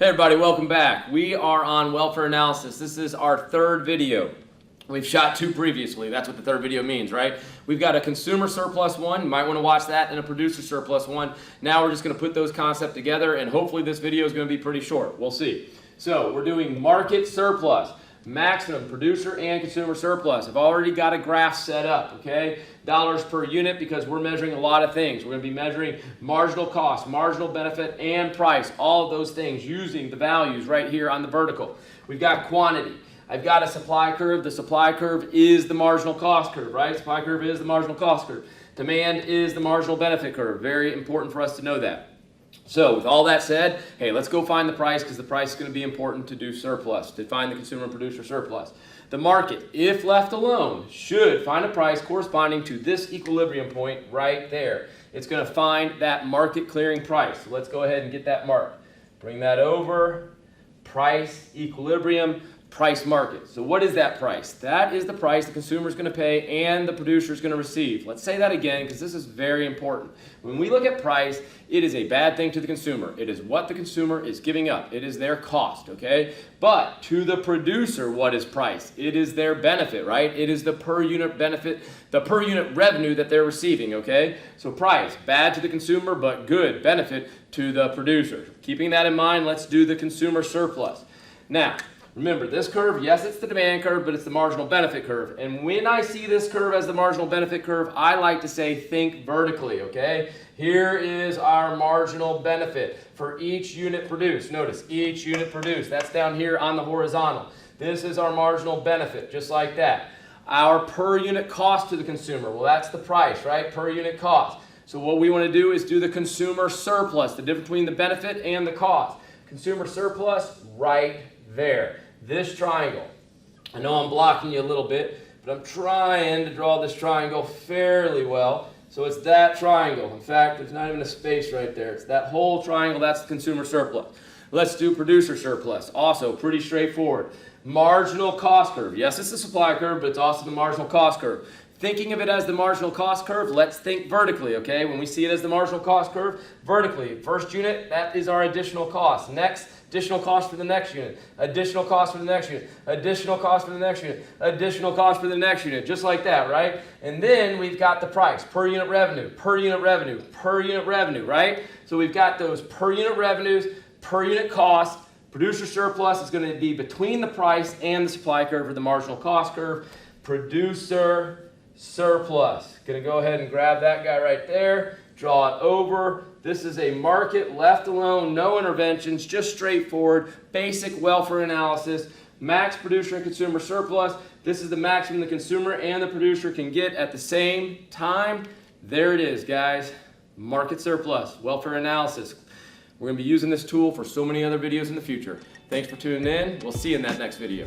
Hey everybody, welcome back. We are on welfare analysis. This is our third video. We've shot two previously. That's what the third video means, right? We've got a consumer surplus one. You might want to watch that, and a producer surplus one. Now we're just going to put those concepts together, and hopefully this video is going to be pretty short. We'll see. So we're doing market surplus, maximum producer and consumer surplus. I've already got a graph set up, okay? Dollars per unit, because we're measuring a lot of things. We're going to be measuring marginal cost, marginal benefit, and price. All of those things using the values right here on the vertical. We've got quantity. I've got a supply curve. The supply curve is the marginal cost curve, right? Supply curve is the marginal cost curve. Demand is the marginal benefit curve. Very important for us to know that. So with all that said, hey, let's go find the price, because the price is going to be important to do surplus, to find the consumer and producer surplus. The market, if left alone, should find a price corresponding to this equilibrium point right there. It's going to find that market clearing price. So let's go ahead and get that marked. Bring that over. Price, equilibrium, price market. So what is that price? That is the price the consumer is going to pay and the producer is going to receive. Let's say that again, because this is very important. When we look at price, it is a bad thing to the consumer. It is what the consumer is giving up. It is their cost, okay? But to the producer, what is price? It is their benefit, right? It is the per unit benefit, the per unit revenue that they're receiving, okay? So price, bad to the consumer, but good benefit to the producer. Keeping that in mind, let's do the consumer surplus. Now, remember, this curve, yes, it's the demand curve, but it's the marginal benefit curve. And when I see this curve as the marginal benefit curve, I like to say think vertically, okay? Here is our marginal benefit for each unit produced. Notice, each unit produced. That's down here on the horizontal. This is our marginal benefit, just like that. Our per unit cost to the consumer, well, that's the price, right? Per unit cost. So what we want to do is do the consumer surplus, the difference between the benefit and the cost. Consumer surplus right there. This triangle. I know I'm blocking you a little bit, but I'm trying to draw this triangle fairly well. So it's that triangle. In fact, there's not even a space right there. It's that whole triangle. That's the consumer surplus. Let's do producer surplus. Also pretty straightforward. Marginal cost curve. Yes, it's the supply curve, but it's also the marginal cost curve. Thinking of it as the marginal cost curve, let's think vertically, okay? When we see it as the marginal cost curve, vertically. First unit, that is our additional cost. Next, additional cost for the next unit. Additional cost for the next unit. Additional cost for the next unit. Additional cost for the next unit. Just like that, right? And then we've got the price. Per unit revenue. Per unit revenue. Per unit revenue, right? So we've got those per unit revenues, per unit cost. Producer surplus is going to be between the price and the supply curve, or the marginal cost curve. Producer surplus. Going to go ahead and grab that guy right there. Draw it over. This is a market left alone, no interventions, just straightforward, basic welfare analysis. Max producer and consumer surplus. This is the maximum the consumer and the producer can get at the same time. There it is, guys. Market surplus, welfare analysis. We're going to be using this tool for so many other videos in the future. Thanks for tuning in. We'll see you in that next video.